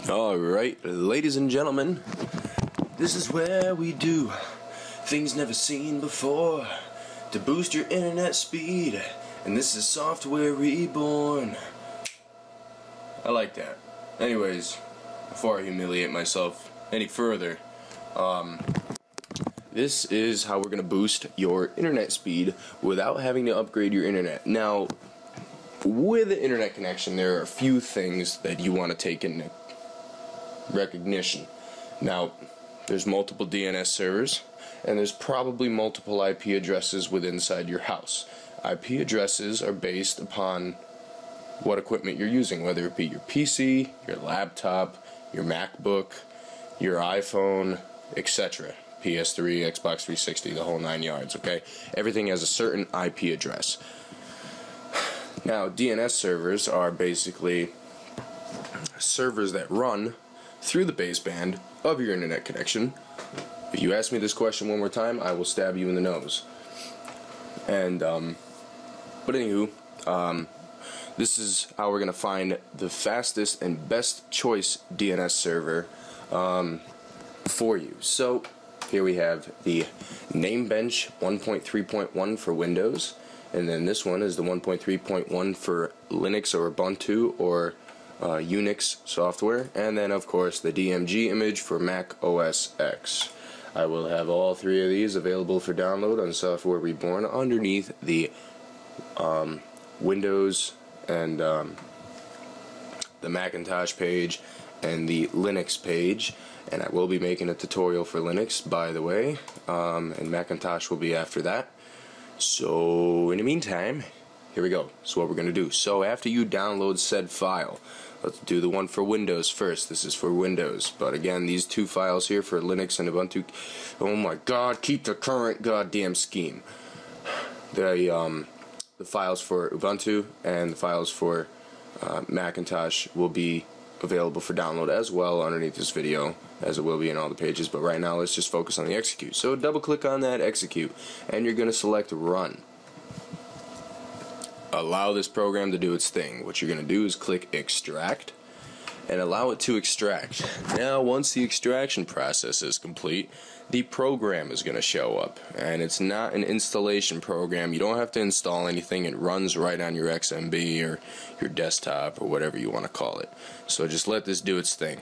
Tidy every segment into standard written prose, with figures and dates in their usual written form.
Alright, ladies and gentlemen, this is where we do things never seen before to boost your internet speed, and this is Software Reborn. I like that. Anyways, before I humiliate myself any further, this is how we're going to boost your internet speed without having to upgrade your internet. Now, with an internet connection, there are a few things that you want to take into recognition. Now, there's multiple DNS servers, and there's probably multiple IP addresses within inside your house. IP addresses are based upon what equipment you're using, whether it be your PC, your laptop, your MacBook, your iPhone, etc. PS3, Xbox 360, the whole 9 yards, okay? Everything has a certain IP address. Now, DNS servers are basically servers that run through the baseband of your internet connection. If you ask me this question one more time, I will stab you in the nose. And, but anywho, this is how we're going to find the fastest and best choice DNS server for you. So, here we have the Namebench 1.3.1 for Windows, and then this one is the 1.3.1 for Linux or Ubuntu or Unix software, and then of course the DMG image for Mac OS X. I will have all three of these available for download on Software Reborn underneath the Windows and the Macintosh page and the Linux page, and I will be making a tutorial for Linux, by the way, and Macintosh will be after that. So in the meantime, here we go. So what we're going to do. So after you download said file, let's do the one for Windows first. This is for Windows. But again, these two files here for Linux and Ubuntu. Oh my God, keep the current goddamn scheme. The files for Ubuntu and the files for Macintosh will be available for download as well underneath this video, as it will be in all the pages. But right now, let's just focus on the execute. So double click on that execute, and you're going to select run. Allow this program to do its thing. What you're going to do is click extract and allow it to extract. Now, once the extraction process is complete, the program is going to show up, and it's not an installation program. You don't have to install anything. It runs right on your XMB or your desktop or whatever you want to call it. So just let this do its thing.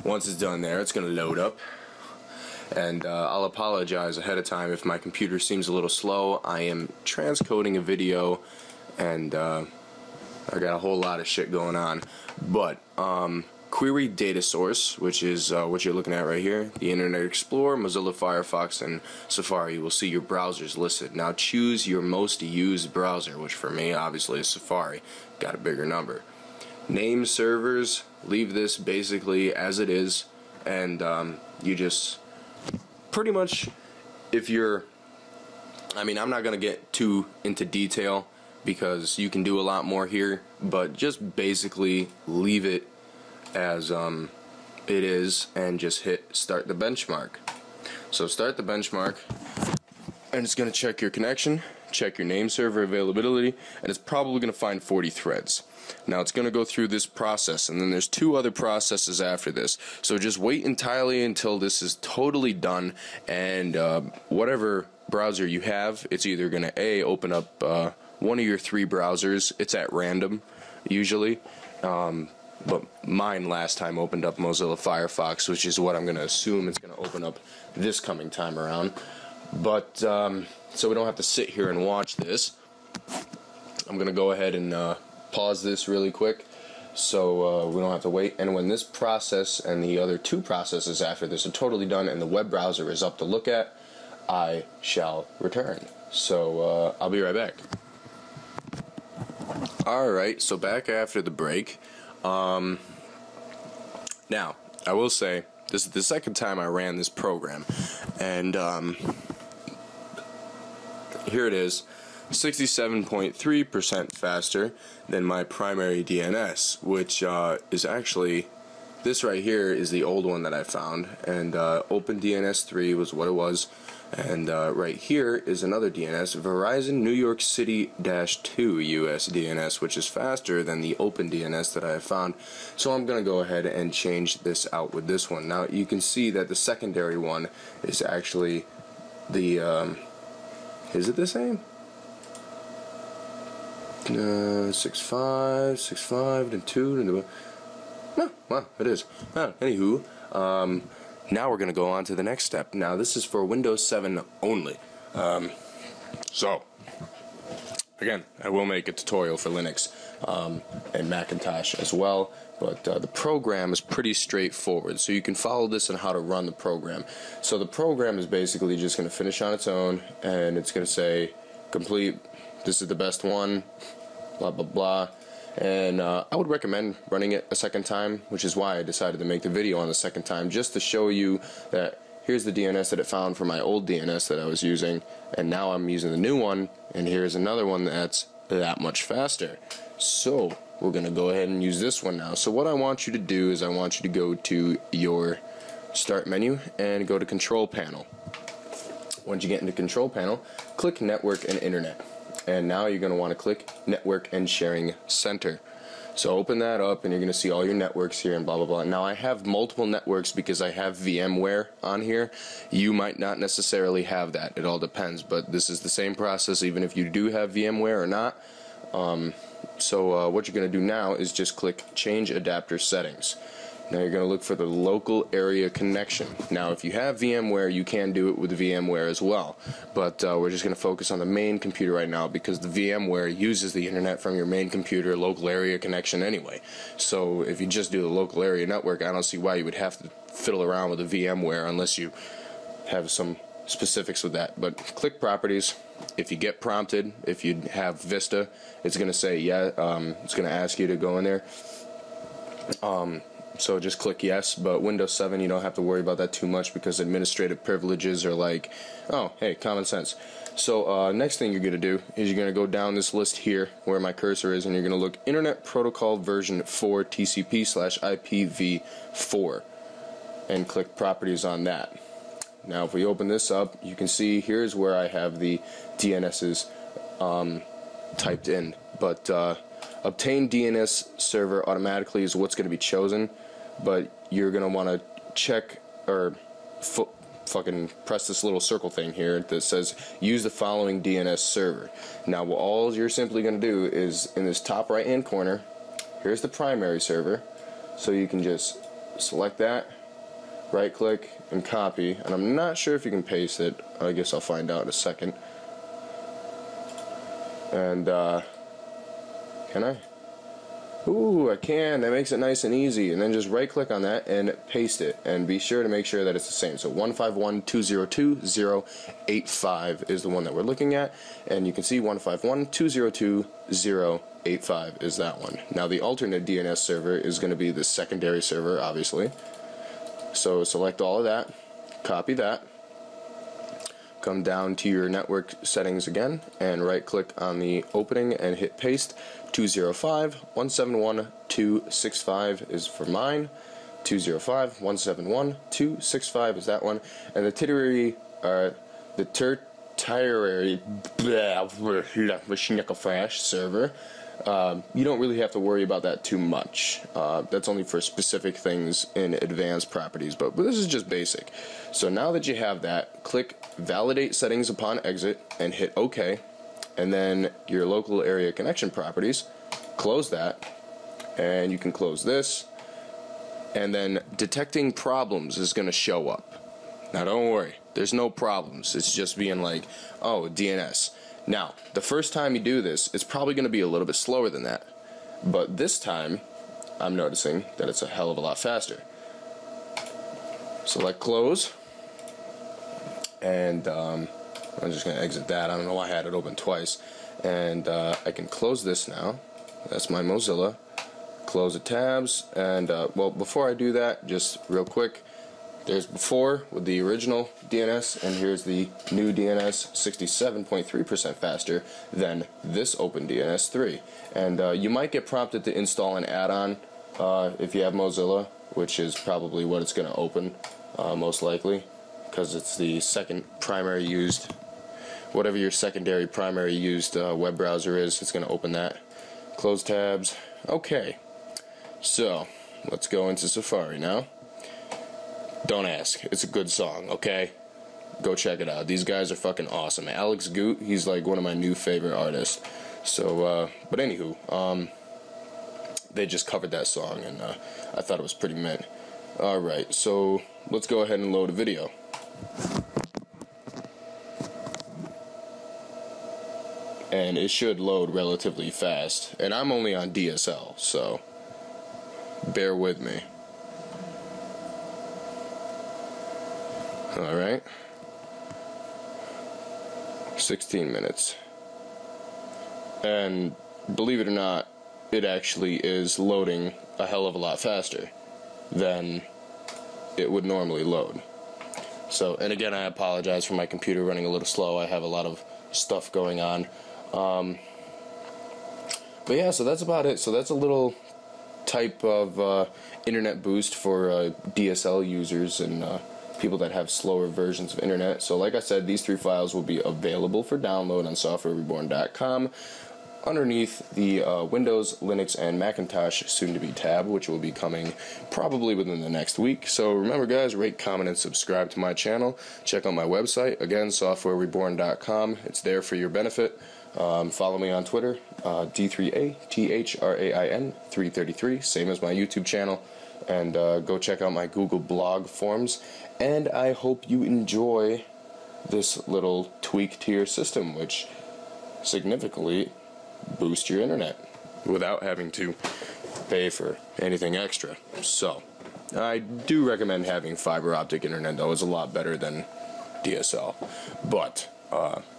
Once it's done there, it's going to load up. And I'll apologize ahead of time if my computer seems a little slow. I am transcoding a video, and I got a whole lot of shit going on. But query data source, which is what you're looking at right here, the Internet Explorer, Mozilla Firefox, and Safari. You will see your browsers listed. Now choose your most used browser, which for me obviously is Safari. Got a bigger number. Name servers, leave this basically as it is, and you just pretty much, if you're, I mean, I'm not going to get too into detail because you can do a lot more here, but just basically leave it as it is and just hit start the benchmark. So start the benchmark, and it's going to check your connection, check your name server availability, and it's probably going to find 40 threads. Now it's going to go through this process, and then there's two other processes after this. So just wait entirely until this is totally done, and whatever browser you have, it's either going to open up one of your three browsers. It's at random usually, but mine last time opened up Mozilla Firefox, which is what I'm going to assume it's going to open up this coming time around. But so we don't have to sit here and watch this, I'm going to go ahead and pause this really quick so we don't have to wait. And when this process and the other two processes after this are totally done and the web browser is up to look at, I shall return. So I'll be right back. Alright, so back after the break. Now, I will say, this is the second time I ran this program, and here it is. 67.3% faster than my primary DNS, which is actually, this right here is the old one that I found, and OpenDNS 3 was what it was. And right here is another DNS, Verizon New York City-2 US DNS, which is faster than the open DNS that I have found. So I'm going to go ahead and change this out with this one. Now you can see that the secondary one is actually the, is it the same? 6.5, and 2, no, well, it is. Anywho, now we're going to go on to the next step. Now this is for Windows 7 only. So, again, I will make a tutorial for Linux and Macintosh as well, but the program is pretty straightforward. So you can follow this on how to run the program. So the program is basically just going to finish on its own, and it's going to say, complete, this is the best one, blah, blah, blah. And I would recommend running it a second time, which is why I decided to make the video on the second time, just to show you that here's the DNS that it found for my old DNS that I was using, and now I'm using the new one, and here's another one that's that much faster. So we're going to go ahead and use this one now. So what I want you to do is I want you to go to your Start menu and go to Control Panel. Once you get into Control Panel, click Network and Internet. And now you're going to want to click Network and Sharing Center. So open that up and you're going to see all your networks here and blah blah blah. Now I have multiple networks because I have VMware on here. You might not necessarily have that. It all depends, but this is the same process even if you do have VMware or not. So what you're going to do now is just click Change Adapter Settings. Now you're going to look for the local area connection. Now if you have VMware, you can do it with VMware as well, but we're just going to focus on the main computer right now because the VMware uses the internet from your main computer local area connection anyway. So if you just do the local area network, I don't see why you would have to fiddle around with the VMware unless you have some specifics with that. But click Properties. If you get prompted, if you have Vista, it's going to say it's going to ask you to go in there. So just click yes, but Windows 7 you don't have to worry about that too much because administrative privileges are like, oh hey, common sense. So next thing you're going to do is you're going to go down this list here where my cursor is, and you're going to look Internet Protocol version 4 TCP/IPv4 and click Properties on that. Now if we open this up, you can see here's where I have the DNSs typed in, but obtain DNS server automatically is what's going to be chosen, but you're going to want to check or fucking press this little circle thing here that says use the following DNS server. Now all you're simply going to do is in this top right hand corner, here's the primary server, so you can just select that, right click and copy, and I'm not sure if you can paste it. I guess I'll find out in a second. And can I? Ooh, I can. That makes it nice and easy. And then just right click on that and paste it. And be sure to make sure that it's the same. So 151.202.0.85 is the one that we're looking at. And you can see 151.202.0.85 is that one. Now the alternate DNS server is going to be the secondary server, obviously. So select all of that. Copy that. Come down to your network settings again and right click on the opening and hit paste. 205.171.265 is for mine. 205.171.265 is that one. And the tertiary server, you don't really have to worry about that too much. That's only for specific things in advanced properties, but this is just basic. So now that you have that, click Validate Settings upon exit and hit OK, and then your local area connection properties, close that, and you can close this, and then detecting problems is going to show up. Now don't worry, there's no problems. It's just being like, oh, DNS. Now, the first time you do this, it's probably going to be a little bit slower than that. But this time, I'm noticing that it's a hell of a lot faster. Select Close. And I'm just going to exit that. I don't know why I had it open twice. And I can close this now. That's my Mozilla. Close the tabs. And, well, before I do that, just real quick, there's before with the original DNS, and here's the new DNS, 67.3% faster than this Open DNS 3. And you might get prompted to install an add-on if you have Mozilla, which is probably what it's going to open, most likely. because it's the second primary used, whatever your secondary primary used web browser is, it's going to open that. Close tabs. Okay, so let's go into Safari now. Don't ask, it's a good song, okay? Go check it out. These guys are fucking awesome. Alex Goot, he's like one of my new favorite artists. So, but anywho, they just covered that song, and I thought it was pretty mint. Alright, so let's go ahead and load a video. And it should load relatively fast. And I'm only on DSL, so bear with me. Alright. 16 minutes. And believe it or not, it actually is loading a hell of a lot faster than it would normally load. So, and again, I apologize for my computer running a little slow. I have a lot of stuff going on. But yeah, so that's about it. So that's a little type of internet boost for DSL users and people that have slower versions of internet. So like I said, these 3 files will be available for download on softwarereborn.com underneath the Windows, Linux, and Macintosh soon-to-be tab, which will be coming probably within the next week. So remember, guys, rate, comment, and subscribe to my channel. Check out my website, again, softwarereborn.com. It's there for your benefit. Follow me on Twitter, D3ATHRAIN333, same as my YouTube channel. And go check out my Google blog forums. And I hope you enjoy this little tweak to your system, which significantly boosts your internet without having to pay for anything extra. So, I do recommend having fiber optic internet, though. It's a lot better than DSL. But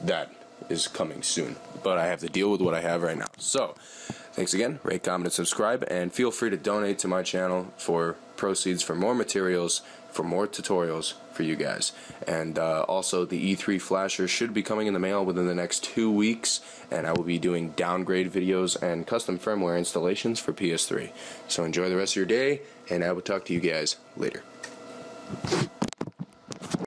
that is coming soon. But I have to deal with what I have right now. So, thanks again. Rate, comment, and subscribe. And feel free to donate to my channel for proceeds for more materials, for more tutorials for you guys. And also, the E3 flasher should be coming in the mail within the next 2 weeks. And I will be doing downgrade videos and custom firmware installations for PS3. So enjoy the rest of your day, and I will talk to you guys later.